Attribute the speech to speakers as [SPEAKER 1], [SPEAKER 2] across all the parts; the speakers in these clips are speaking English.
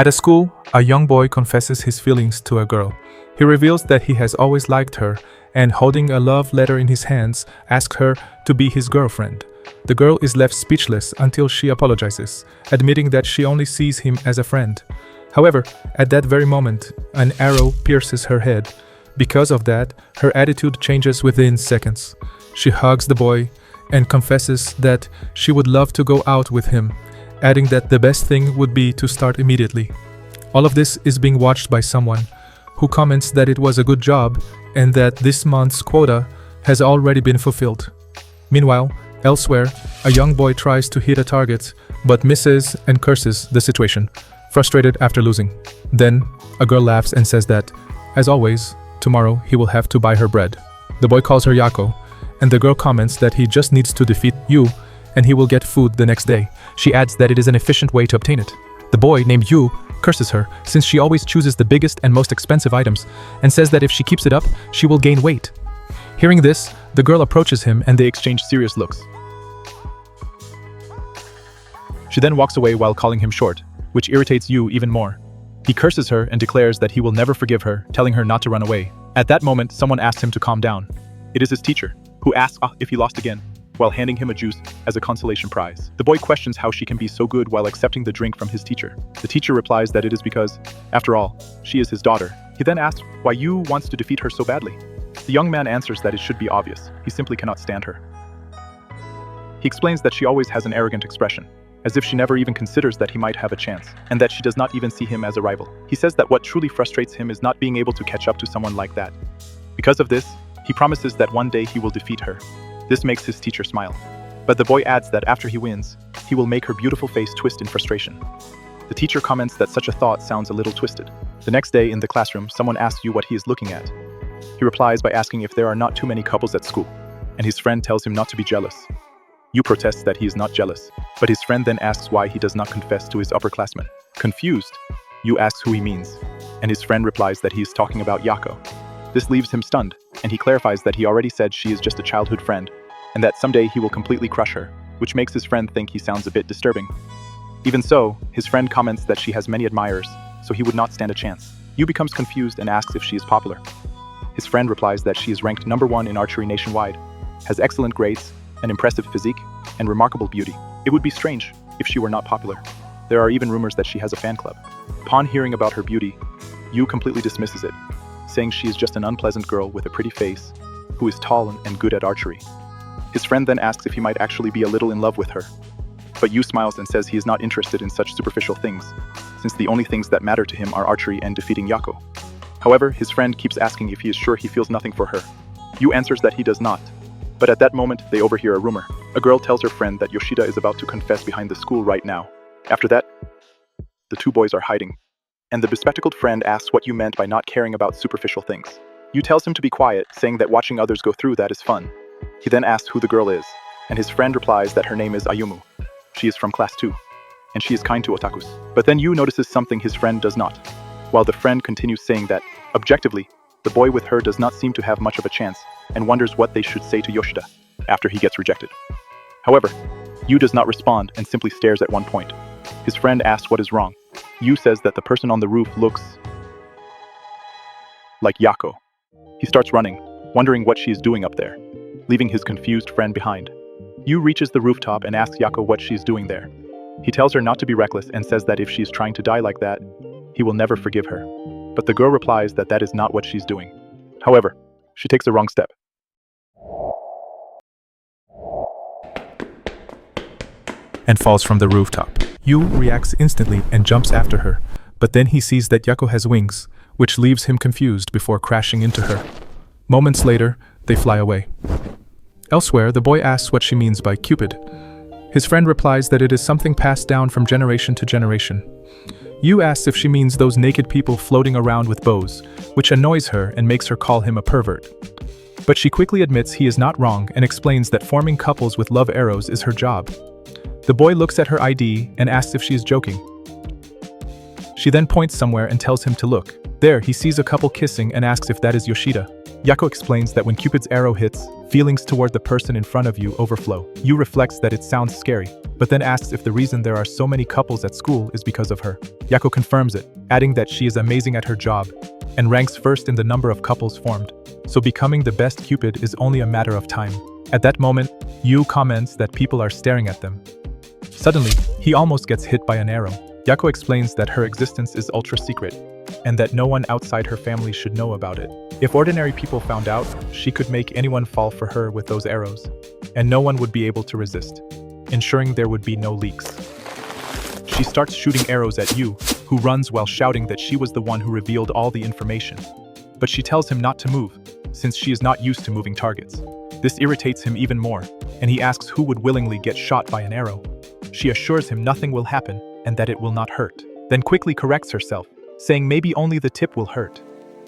[SPEAKER 1] At a school, a young boy confesses his feelings to a girl. He reveals that he has always liked her and, holding a love letter in his hands, asks her to be his girlfriend. The girl is left speechless until she apologizes, admitting that she only sees him as a friend. However, at that very moment, an arrow pierces her head. Because of that, her attitude changes within seconds. She hugs the boy and confesses that she would love to go out with him, adding that the best thing would be to start immediately. All of this is being watched by someone who comments that it was a good job and that this month's quota has already been fulfilled. Meanwhile, elsewhere, a young boy tries to hit a target but misses and curses the situation, frustrated after losing. Then, a girl laughs and says that, as always, tomorrow he will have to buy her bread. The boy calls her Yako, and the girl comments that he just needs to defeat Yu and he will get food the next day. She adds that it is an efficient way to obtain it. The boy, named Yu, curses her since she always chooses the biggest and most expensive items and says that if she keeps it up, she will gain weight. Hearing this, the girl approaches him and they exchange serious looks. She then walks away while calling him short, which irritates Yu even more. He curses her and declares that he will never forgive her, telling her not to run away. At that moment, someone asks him to calm down. It is his teacher, who asks if he lost again, while handing him a juice as a consolation prize. The boy questions how she can be so good while accepting the drink from his teacher. The teacher replies that it is because, after all, she is his daughter. He then asks why Yu wants to defeat her so badly. The young man answers that it should be obvious. He simply cannot stand her. He explains that she always has an arrogant expression, as if she never even considers that he might have a chance, and that she does not even see him as a rival. He says that what truly frustrates him is not being able to catch up to someone like that. Because of this, he promises that one day he will defeat her. This makes his teacher smile. But the boy adds that after he wins, he will make her beautiful face twist in frustration. The teacher comments that such a thought sounds a little twisted. The next day in the classroom, someone asks Yu what he is looking at. He replies by asking if there are not too many couples at school, and his friend tells him not to be jealous. Yu protests that he is not jealous, but his friend then asks why he does not confess to his upperclassmen. Confused, Yu asks who he means, and his friend replies that he is talking about Yako. This leaves him stunned, and he clarifies that he already said she is just a childhood friend, and that someday he will completely crush her, which makes his friend think he sounds a bit disturbing. Even so, his friend comments that she has many admirers, so he would not stand a chance. Yu becomes confused and asks if she is popular. His friend replies that she is ranked #1 in archery nationwide, has excellent grades, an impressive physique, and remarkable beauty. It would be strange if she were not popular. There are even rumors that she has a fan club. Upon hearing about her beauty, Yu completely dismisses it, saying she is just an unpleasant girl with a pretty face, who is tall and good at archery. His friend then asks if he might actually be a little in love with her. But Yu smiles and says he is not interested in such superficial things, since the only things that matter to him are archery and defeating Yako. However, his friend keeps asking if he is sure he feels nothing for her. Yu answers that he does not. But at that moment, they overhear a rumor. A girl tells her friend that Yoshida is about to confess behind the school right now. After that, the two boys are hiding. And the bespectacled friend asks what Yu meant by not caring about superficial things. Yu tells him to be quiet, saying that watching others go through that is fun. He then asks who the girl is, and his friend replies that her name is Ayumu. She is from class 2, and she is kind to otakus. But then Yu notices something his friend does not, while the friend continues saying that, objectively, the boy with her does not seem to have much of a chance, and wonders what they should say to Yoshida after he gets rejected. However, Yu does not respond and simply stares at one point. His friend asks what is wrong. Yu says that the person on the roof looks like Yako. He starts running, wondering what she is doing up there, leaving his confused friend behind. Yu reaches the rooftop and asks Yako what she's doing there. He tells her not to be reckless and says that if she's trying to die like that, he will never forgive her. But the girl replies that that is not what she's doing. However, she takes the wrong step. And falls from the rooftop. Yu reacts instantly and jumps after her, but then he sees that Yako has wings, which leaves him confused before crashing into her. Moments later, they fly away. Elsewhere, the boy asks what she means by Cupid. His friend replies that it is something passed down from generation to generation. Yu asks if she means those naked people floating around with bows, which annoys her and makes her call him a pervert. But she quickly admits he is not wrong and explains that forming couples with love arrows is her job. The boy looks at her ID and asks if she is joking. She then points somewhere and tells him to look. There, he sees a couple kissing and asks if that is Yoshida. Yako explains that when Cupid's arrow hits, feelings toward the person in front of you overflow. Yu reflects that it sounds scary, but then asks if the reason there are so many couples at school is because of her. Yako confirms it, adding that she is amazing at her job and ranks first in the number of couples formed. So becoming the best Cupid is only a matter of time. At that moment, Yu comments that people are staring at them. Suddenly, he almost gets hit by an arrow. Yako explains that her existence is ultra secret and that no one outside her family should know about it. If ordinary people found out, she could make anyone fall for her with those arrows, and no one would be able to resist, ensuring there would be no leaks. She starts shooting arrows at Yu, who runs while shouting that she was the one who revealed all the information. But she tells him not to move, since she is not used to moving targets. This irritates him even more, and he asks who would willingly get shot by an arrow. She assures him nothing will happen and that it will not hurt, then quickly corrects herself, saying maybe only the tip will hurt,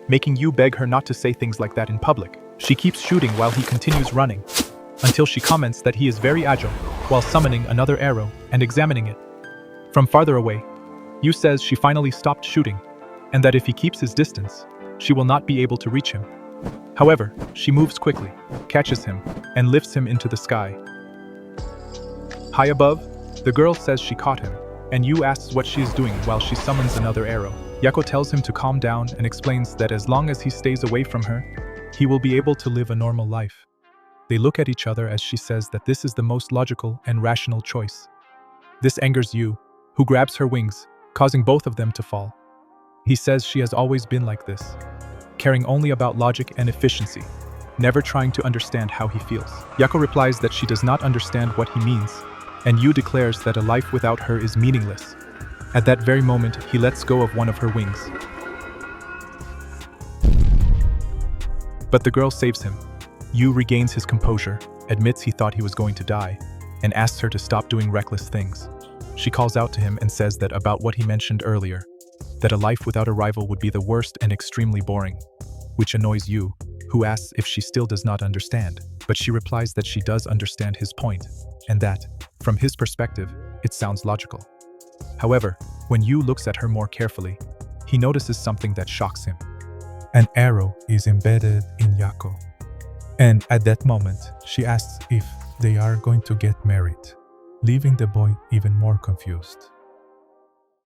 [SPEAKER 1] making Yu beg her not to say things like that in public. She keeps shooting while he continues running, until she comments that he is very agile, while summoning another arrow and examining it. From farther away, Yu says she finally stopped shooting, and that if he keeps his distance, she will not be able to reach him. However, she moves quickly, catches him, and lifts him into the sky. High above, the girl says she caught him, and Yu asks what she is doing while she summons another arrow. Yako tells him to calm down and explains that as long as he stays away from her, he will be able to live a normal life. They look at each other as she says that this is the most logical and rational choice. This angers Yu, who grabs her wings, causing both of them to fall. He says she has always been like this, caring only about logic and efficiency, never trying to understand how he feels. Yako replies that she does not understand what he means, and Yu declares that a life without her is meaningless. At that very moment, he lets go of one of her wings. But the girl saves him. Yu regains his composure, admits he thought he was going to die, and asks her to stop doing reckless things. She calls out to him and says that about what he mentioned earlier, that a life without a rival would be the worst and extremely boring, which annoys Yu, who asks if she still does not understand. But she replies that she does understand his point, and that, from his perspective, it sounds logical. However, when Yu looks at her more carefully, he notices something that shocks him. An arrow is embedded in Yako. And at that moment, she asks if they are going to get married, leaving the boy even more confused.